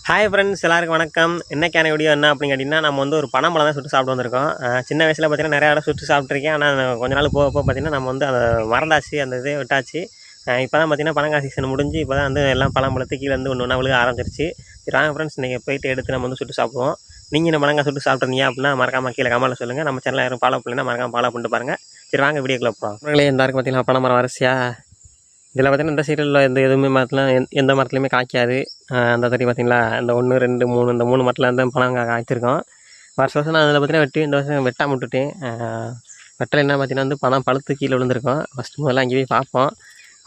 Hi friends, எல்லாருக்கும் வணக்கம். இன்னைக்கான வீடியோ என்ன அப்படின்னு கேட்டிங்கன்னா, நம்ம வந்து ஒரு பனம்பழம் தான் சுட்டு சாப்பிட்டு வந்திருக்கோம். சின்ன வயசில் பார்த்தீங்கன்னா நிறையா இடம் சுட்டு சாப்பிட்ருக்கேன். ஆனால் கொஞ்ச நாள் போக பார்த்தீங்கன்னா நம்ம வந்து அதை மறந்தாச்சு, அந்த இதே விட்டாச்சு. இப்போ தான் பார்த்தீங்கன்னா பனங்காய் சீசன் முடிஞ்சு இப்போ தான் வந்து எல்லாம் பழம்பழத்து கீழே வந்து ஒன்று ஒன்றா விழுக ஆரம்பிச்சிருச்சு. சரி வாங்க ஃப்ரெண்ட்ஸ், இன்றைக்கி போயிட்டு எடுத்து நம்ம வந்து சுட்டு சாப்பிடுவோம். நீங்கள் இந்த பனங்காய் சுட்டு சாப்பிட்றீங்க அப்படின்னா மறக்காமல் கீழே கமெண்ட்டில் சொல்லுங்கள். நம்ம சேனலில் யாரும் ஃபாலோ பண்ணலைன்னா மறக்காமல் ஃபாலோ பண்ணிட்டு பாருங்கள். சரி வாங்க வீடியோக்குள்ளே போகிறோம். உங்களே எல்லாருக்கும் பார்த்தீங்கன்னா பனைமரம் வரிசையாக இதில் பார்த்தீங்கன்னா இந்த சைடில் இந்த எதுவுமே மரத்தில் எந்த மரத்துலையுமே காய்க்காது. அந்த தடி பார்த்தீங்களா, இந்த 1 2 3 இந்த 3 மரத்தில் வந்து பழம் காய்ச்சிருக்கோம். வருஷம் நான் அதில் பார்த்தீங்கன்னா வெட்டி இந்த வருஷம் வெட்டாமல் விட்டுட்டேன். வெட்டலை என்ன பார்த்தீங்கன்னா வந்து பழம் பழுத்து கீழே விழுந்திருக்கோம். ஃபஸ்ட்டு முதல்ல அங்கே போய் பார்ப்போம்.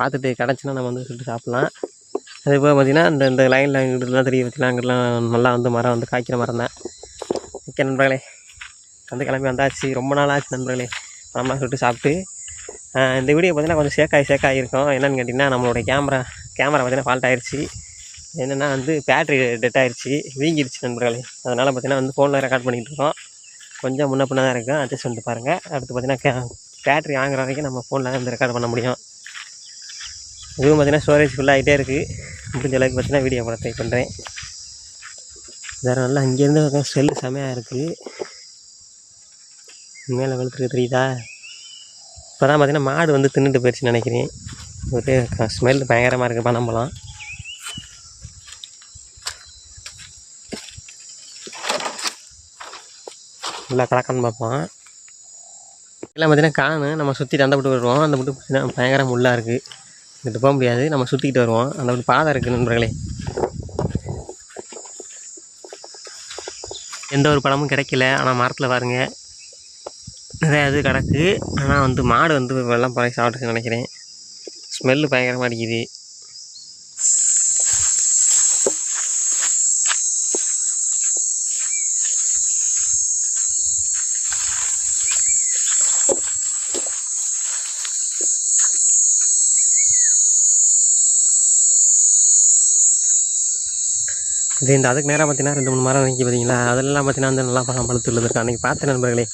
பார்த்துட்டு கிடச்சின்னா நம்ம வந்து சுட்டு சாப்பிட்லாம். அதுபோல் பார்த்திங்கன்னா இந்த லைனில் இங்கிட்டலாம் தெரியும் பார்த்தீங்கன்னா, அங்கிட்டலாம் நல்லா வந்து மரம் வந்து காய்க்கிற மரம் தான். ஓகே நண்பர்களே, வந்து கிளம்பி வந்தாச்சு. ரொம்ப நாள் ஆச்சு நண்பர்களே பழம்லாம் சுட்டு சாப்பிட்டு. இந்த வீடியோ பார்த்திங்கன்னா கொஞ்சம் சேக்காகி இருக்கும். என்னென்னு கேட்டிங்கன்னா, நம்மளுடைய கேமரா பார்த்திங்கன்னா ஃபால்ட் ஆகிடுச்சு. என்னென்னா வந்து பேட்ரி டெட் ஆகிடுச்சு, வீங்கிடுச்சு நண்பர்களே. அதனால் பார்த்திங்கன்னா வந்து ஃபோனில் ரெக்கார்ட் பண்ணிகிட்டு இருக்கோம். கொஞ்சம் முன்ன பின்ன தான் இருக்கும், அட்ஜஸ்ட் பண்ணிட்டு பாருங்கள். அடுத்து பார்த்திங்கன்னா பேட்ரி வாங்குற வரைக்கும் நம்ம ஃபோனில் வந்து ரெக்கார்ட் பண்ண முடியும். இதுவும் பார்த்திங்கன்னா ஸ்டோரேஜ் ஃபுல்லாகிட்டே இருக்குது. முடிஞ்ச அளவுக்கு பார்த்திங்கன்னா வீடியோ போட ட்ரை பண்ணுறேன். வேறு நல்லா இங்கேருந்து ஸ்மெல்லு செமையாக இருக்குது. மேலே வெளுத்துருக்கு தெரியுதா? இப்போ தான் பார்த்திங்கன்னா மாடு வந்து தின்னுட்டு போயிடுச்சுன்னு நினைக்கிறேன். ஒரு ஸ்மெல் பயங்கரமாக இருக்குது பனம்பழம். நல்லா கலக்கான்னு பார்ப்போம். எல்லாம் பார்த்திங்கன்னா காணு நம்ம சுற்றிட்டு அந்த விட்டு வருவோம். அந்த விட்டு பார்த்திங்கன்னா பயங்கர முள்ளாக இருக்குது, இங்கிட்டு போக முடியாது. நம்ம சுற்றிக்கிட்டு வருவோம். அந்த விட்டு பாதை இருக்குது நண்பர்களே. எந்த ஒரு பழமும் கிடைக்கல. ஆனால் மரத்தில் பாருங்கள் நிறையா இது கிடக்கு. ஆனால் வந்து மாடு வந்து வெள்ளம் பழகி சாப்பிட்டுன்னு நினைக்கிறேன். ஸ்மெல்லு பயங்கரமாக அடிக்குது. இது இந்த அதுக்கு நேராக பார்த்தீங்கன்னா 2 3 மரம் நிற்கி பார்த்தீங்களா, அதெல்லாம் பார்த்தீங்கன்னா வந்து நல்லா பழம் பழுத்து விழுந்துருக்கு. அன்றைக்கி பார்த்த நண்பர்களே,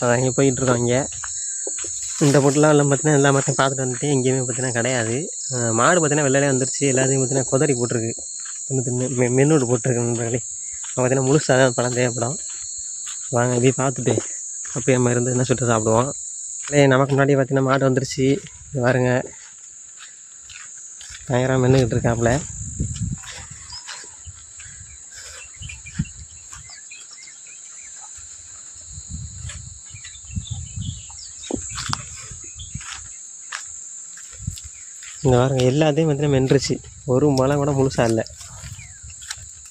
அங்கே போயிட்டுருக்கோம். இங்கே இந்த பொருட்லாம் எல்லாம் பார்த்தீங்கன்னா எல்லா மரத்தையும் பார்த்துட்டு வந்துட்டு எங்கேயுமே பார்த்தீங்கன்னா கிடையாது. மாடு பார்த்தீங்கன்னா வெள்ளையே வந்துருச்சு. எல்லாத்தையும் பார்த்தீங்கன்னா கொதறி போட்டிருக்கு, தின்னு மென்னூடு போட்டிருக்கு நண்பர்களே. பார்த்தீங்கன்னா முழுசாக தான் பழம் தேவைப்படும். வாங்க இப்படி பார்த்துட்டு அப்படியே நம்ம இருந்து என்ன சுட்டு சாப்பிடுவோம். நமக்கு முன்னாடி பார்த்தீங்கன்னா மாடு வந்துருச்சு. பாருங்க பயங்கரமாக மென்னுக்கிட்டு இருக்காப்புல. இங்கே பாருங்க எல்லாத்தையும் பார்த்தீங்கன்னா மென்றுச்சு. ஒரு பழம் கூட முழுசாக இல்லை.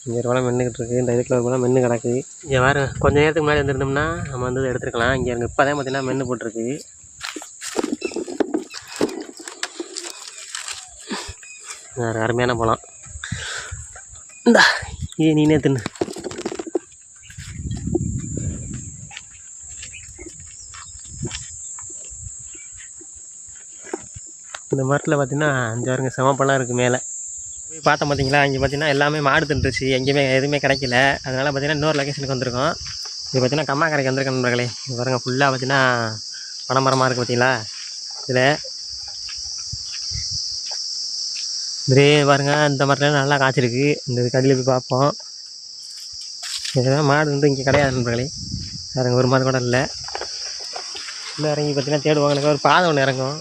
இங்கே ஒரு பழம் மென்னுக்கிட்டு இருக்குது. இந்த இதுக்குள்ள ஒரு பழம் மென்று கிடக்கு. இங்கே பாருங்க கொஞ்சம் நேரத்துக்கு முன்னாடி வந்துருந்தோம்னா நம்ம வந்து எடுத்துருக்கலாம். இங்கே இருங்க இப்போ தான் பார்த்தீங்கன்னா மென்று போட்டிருக்கு. வேறு அருமையான பழம். இந்தா இது நீனே தின்னு. இந்த மரத்தில் பார்த்திங்கன்னா 5 வருங்க செமப்பழம் இருக்குது. மேலே போய் பார்த்தோம் பார்த்தீங்களா, இங்கே பார்த்திங்கன்னா எல்லாமே மாடு தின்றுச்சு. எங்கேயுமே எதுவுமே கிடைக்கல. அதனால் பார்த்திங்கன்னா இன்னொரு லொக்கேஷனுக்கு வந்திருக்கோம். இது பார்த்திங்கன்னா கம்மா கரைக்கு வந்திருக்கேன் நண்பர்களே. இது பாருங்கள் ஃபுல்லாக பார்த்திங்கன்னா பனைமரமாக இருக்குது பார்த்தீங்களா. இதில் இதே பாருங்கள் இந்த மரத்தில் நல்லா காய்ச்சிருக்கு. இந்த இது கடியில் போய் பார்ப்போம். இதெல்லாம் மாடு வந்து இங்கே கிடையாது நண்பர்களே. பாருங்க ஒரு மரம் கூட இல்லை. உள்ளே இறங்கி பார்த்திங்கன்னா தேடுவாங்க. எனக்கு ஒரு பாதை ஒன்று இறங்கும்.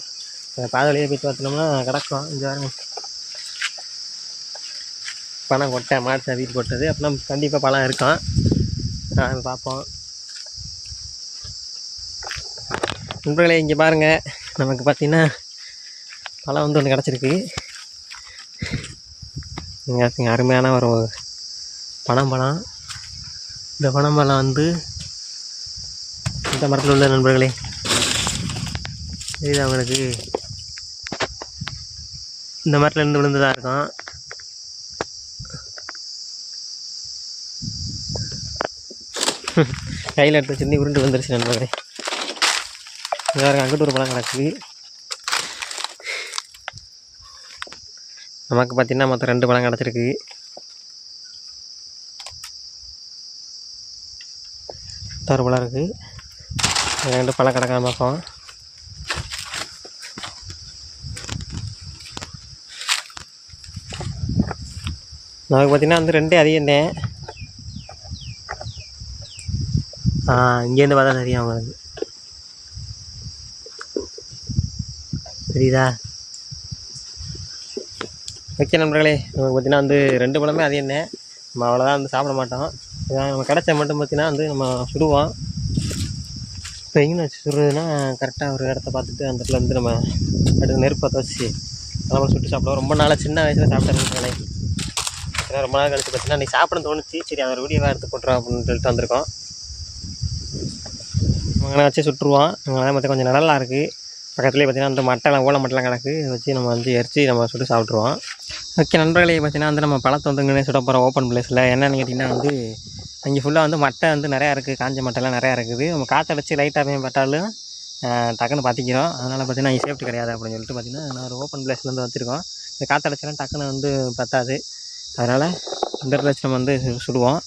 பாதை வழியாக போய்ட்டு பார்த்தோம்னா கிடக்கும். இங்கே பாருங்க பணம் கொட்டை மாடு வீட்டு கொட்டது. அப்படின்னா கண்டிப்பாக பழம் இருக்கும். பார்ப்போம் நண்பர்களே. இங்கே பாருங்கள் நமக்கு பார்த்திங்கன்னா பழம் வந்து ஒன்று கிடச்சிருக்கு. இங்கே அருமையான ஒரு பனம்பழம். இந்த பனம்பழம் வந்து இந்த மரத்தில் உள்ள நண்பர்களே இது அவங்களுக்கு இந்த மரத்தில் இருந்து விழுந்துதான் இருக்கும். கையில் எடுத்து வச்சுருந்து உருண்டு வந்துருச்சு நண்பர்களே. வேறு அங்கிட்டு ஒரு பழம் கிடக்குது. நமக்கு பார்த்திங்கன்னா மொத்தம் 2 பழம் கிடச்சிருக்கு. ஒரு பழம் இருக்குது. 2 பழம் கிடக்காம பார்ப்போம். நமக்கு பார்த்திங்கன்னா வந்து 2 அதிகம் தான். இங்கேருந்து பார்த்தா தெரியும் அவங்களுக்கு. தெரியுதா? ஓகே நண்பர்களே, நமக்கு பார்த்திங்கன்னா வந்து 2 பழமே அதிகம் தான். நம்ம அவ்வளோதான் வந்து சாப்பிட மாட்டோம். இதான் நம்ம கிடச்ச மட்டும் பார்த்திங்கன்னா வந்து நம்ம சுடுவோம். இப்போ எங்கே வச்சு சுடுறதுன்னா கரெக்டாக ஒரு இடத்த பார்த்துட்டு அந்த இடத்துல வந்து நம்ம அடுத்து நெருப்பு பற்ற வச்சு நம்ம சுட்டு சாப்பிடுவோம். ரொம்ப நாளாக சின்ன வயசில் சாப்பிட்டேன். ஏன்னா ரொம்ப நாள் கழிச்சு பார்த்தீங்கன்னா இன்றைக்கி சாப்பிட தோணுச்சு. சரி அதை ஒரு வீடியோவாக எடுத்து போட்டுறோம் அப்படின்னு சொல்லிட்டு வந்திருக்கோம். அங்கே வச்சு சுட்டுருவோம். அங்கே மற்ற கொஞ்சம் நல்லா இருக்குது. பக்கத்துலேயே பார்த்திங்கன்னா அந்த மட்டைலாம் ஓலை மட்டைலாம் கிடக்கு. வச்சு நம்ம வந்து எரிச்சு நம்ம சுட்டு சாப்பிட்ருவோம். ஓகே நண்பர்களே, பார்த்திங்கன்னா வந்து நம்ம பழத்தை வந்து இங்கே சுட போகிறோம் ஓப்பன் பிளேஸில். என்னென்னு கேட்டிங்கன்னா வந்து அங்கே ஃபுல்லாக வந்து மட்டை வந்து நிறையா இருக்குது. காஞ்ச மட்டைலாம் நிறையா இருக்குது. நம்ம காற்றடிச்சு லைட்டாக பட்டாலும் டக்குன்னு பற்றிக்கிறோம். அதனால் பார்த்திங்கன்னா சேஃப்டி கிடையாது அப்படின்னு சொல்லிட்டு பார்த்திங்கன்னா நான் ஒரு ஓப்பன் பிளேஸ்லேருந்து வச்சுருக்கோம். இந்த காற்றடிச்சலாம் டக்குன்னு வந்து பற்றாது. அதனால் இந்த இடத்துல வச்சு நம்ம வந்து சுடுவோம்.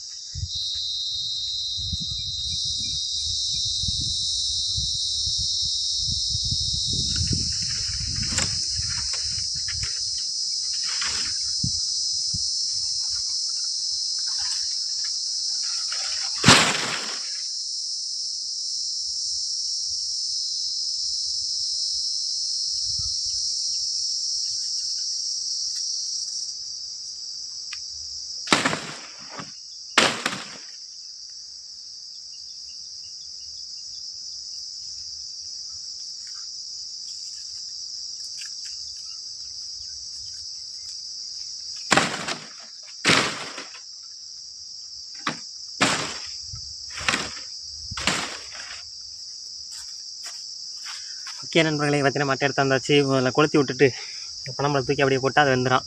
ஓகே நண்பர்களே, பார்த்தீங்கன்னா மட்டை எடுத்து வந்தாச்சு. அதில் கொளுத்தி விட்டுட்டு பனம்பழம் தூக்கி அப்படியே போட்டு அது வெந்துடும்.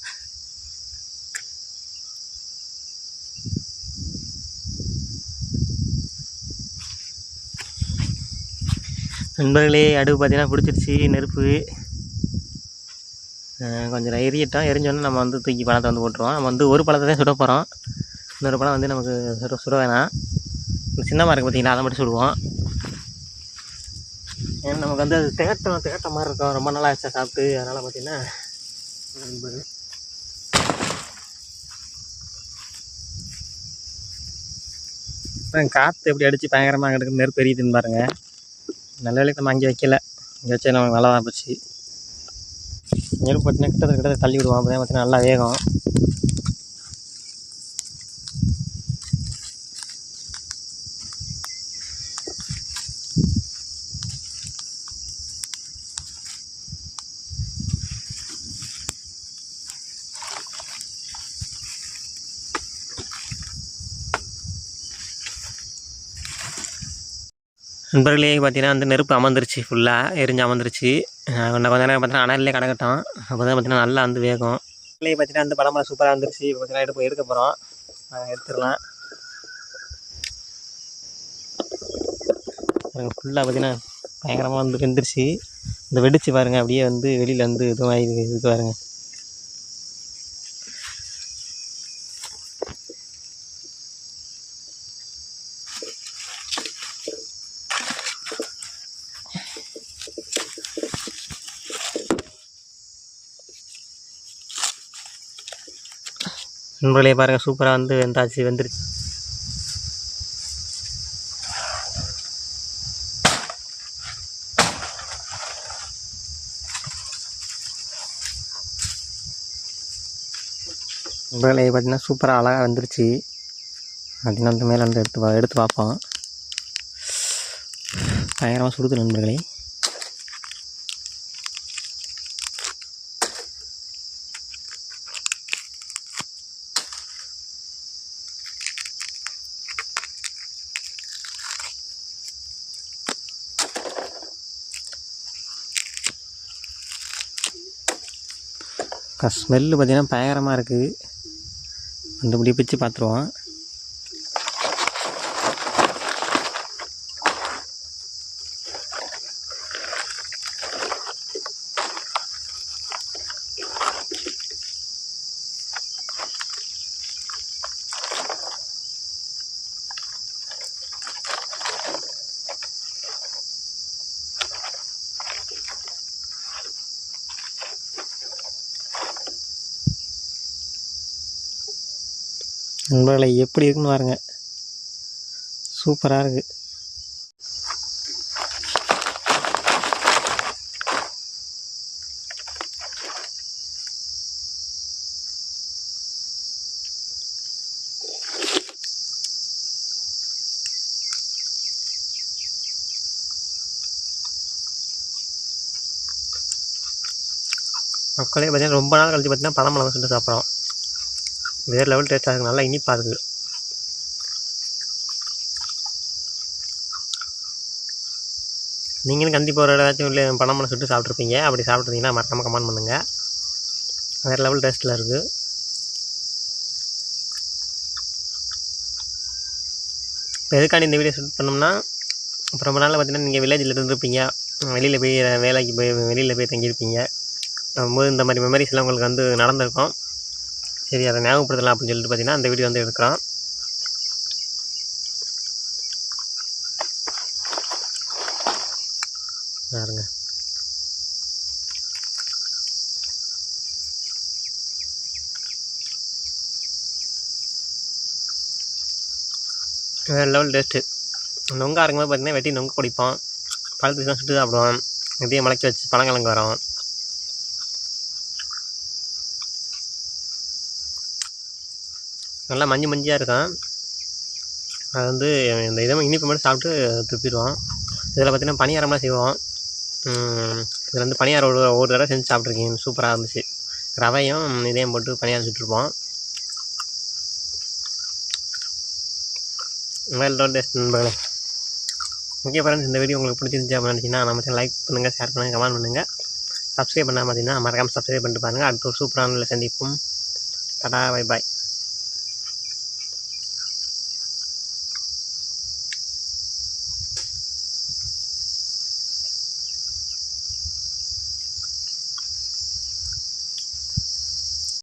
நண்பர்களே, அடுப்பு பார்த்தீங்கன்னா பிடிச்சிருச்சு. நெருப்பு கொஞ்சம் எரியட்டும். எரிஞ்சோன்னா நம்ம வந்து தூக்கி பழத்தை வந்து போட்டுருவோம். நம்ம வந்து ஒரு பழத்தை தான் சுட போகிறோம். இன்னொரு பழம் வந்து நமக்கு சுட வேணாம். சின்னமாக இருக்குது பார்த்தீங்கன்னா, அதை மட்டும் சுடுவோம். ஏன்னா நமக்கு வந்து அது திகட்ட மாதிரி இருக்கும். ரொம்ப நாளாக ஆச்சா சாப்பிட்டு. அதனால் பார்த்திங்கன்னா காற்று எப்படி அடித்து பயங்கரமாக அங்கே இருக்குது. நெருப்பு எரியுதுன்னு பாருங்கள். நல்ல வேலைக்கு நம்ம அங்கே வைக்கல. இங்கே வச்சா நமக்கு நல்லா தான் போச்சு. நெருப்பு பார்த்திங்கன்னா கிட்டத்தட்ட தள்ளி விடுவோம். அப்போ தான் பார்த்திங்கன்னா நல்லா வேகம். நண்பர்களே, பார்த்திங்கன்னா அந்த நெருப்பு அமர்ந்துருச்சு. ஃபுல்லாக எரிஞ்சு அமர்ந்துருச்சு. கொஞ்சம் நேரம் பார்த்தீங்கன்னா அனல்லே கிடக்கட்டும். அப்போ தான் பார்த்திங்கன்னா நல்லா வந்து வேகும். பார்த்திங்கன்னா அந்த பழமெல்லாம் சூப்பராக வந்துருச்சு. இப்போ பார்த்திங்கன்னா எடுக்க போகிறோம். எடுத்துடலாம். ஃபுல்லாக பார்த்திங்கன்னா பயங்கரமாக வந்து வெந்துருச்சு. இந்த வெடிச்சு பாருங்கள். அப்படியே வந்து வெளியில் வந்து இது பாருங்கள். நண்பர்களே, பாருங்கள் சூப்பராக வந்து வெந்துருச்சு. நண்பர்களே, பார்த்திங்கன்னா சூப்பராக அழகாக வந்துருச்சு. அப்படின்னா அந்த மேலே வந்து எடுத்து பார்ப்போம். பயங்கரமாக சுடுது நண்பர்களே. ஸ்மெல்லு பார்த்திங்கன்னா பயங்கரமாக இருக்குது. அந்த இப்படி பிச்சு பார்த்துருவோம். நண்பர்களை எப்படி இருக்குன்னு பாருங்க, சூப்பராக இருக்குது. மக்களே பார்த்தீங்கன்னா ரொம்ப நாள் கழிச்சு பார்த்தீங்கன்னா பனம்பழம் சுட்டு சாப்பிட்றோம். வேறு லெவல் டேஸ்ட்டாக இருக்குது, நல்லா இனிப்பாக இருக்குது. நீங்களும் கண்டிப்பாக ஒரு ஏதாச்சும் இல்லை பனம்பழம் சுட்டு சாப்பிட்ருப்பீங்க. அப்படி சாப்பிட்ருந்தீங்கன்னா மறக்காமல் கமெண்ட் பண்ணுங்கள். வேறு லெவல் டேஸ்ட்டில் இருக்குது. இப்போ எதுக்காண்டி இந்த வீடியோ ஷூட் பண்ணோம்னா, இப்போ ரொம்ப நாளில் பார்த்தீங்கன்னா நீங்கள் வில்லேஜில் இருந்துருப்பீங்க, வெளியில் போய் வேலைக்கு போய் வெளியில் போய் தங்கியிருப்பீங்க. போது இந்த மாதிரி மெமரிஸ்லாம் உங்களுக்கு வந்து நடந்திருக்கும். சரி, அதை ஞாபகப்படுத்தலாம் அப்படின்னு சொல்லிட்டு பார்த்தீங்கன்னா அந்த வீடியோ வந்து எடுக்கிறோம். பாருங்க, வேறு லெவல் டேஸ்ட்டு. நொங்காக இருக்கும்போது பார்த்தீங்கன்னா வெட்டி நொங்கு குடிப்போம், பழத்துக்குலாம் சுட்டு சாப்பிடுவோம். இதே முளைக்க வச்சு பழங்கிழங்கு வரும். நல்லா மஞ்சியாக இருக்கும். அது வந்து இந்த இதை இனிப்பு மட்டும் சாப்பிட்டு துப்பிடுவோம். இதில் பார்த்திங்கன்னா பணியாரம்லாம் செய்வோம். இதில் வந்து பணியாரம் ஒரு தடவை செஞ்சு சாப்பிட்ருக்கீங்க, சூப்பராக இருந்துச்சு. ரவையும் இதையும் போட்டு பணியாரம் சுட்டுருப்போம். வேறு டேஸ்ட் நண்பர்களே. ஓகே ஃப்ரெண்ட்ஸ், இந்த வீடியோ உங்களுக்கு பிடிச்சிருந்துச்சு அப்படின்னு நினச்சிங்கன்னா நம்ம லைக் பண்ணுங்கள், ஷேர் பண்ணுங்கள், கமெண்ட் பண்ணுங்கள். சப்ஸ்கிரைப் பண்ணால் பார்த்தீங்கன்னா மறக்காமல் சப்ஸ்கிரைப் பண்ணிட்டு பாருங்கள். அடுத்த ஒரு சூப்பரான சந்திப்போம். Tata, bye bye.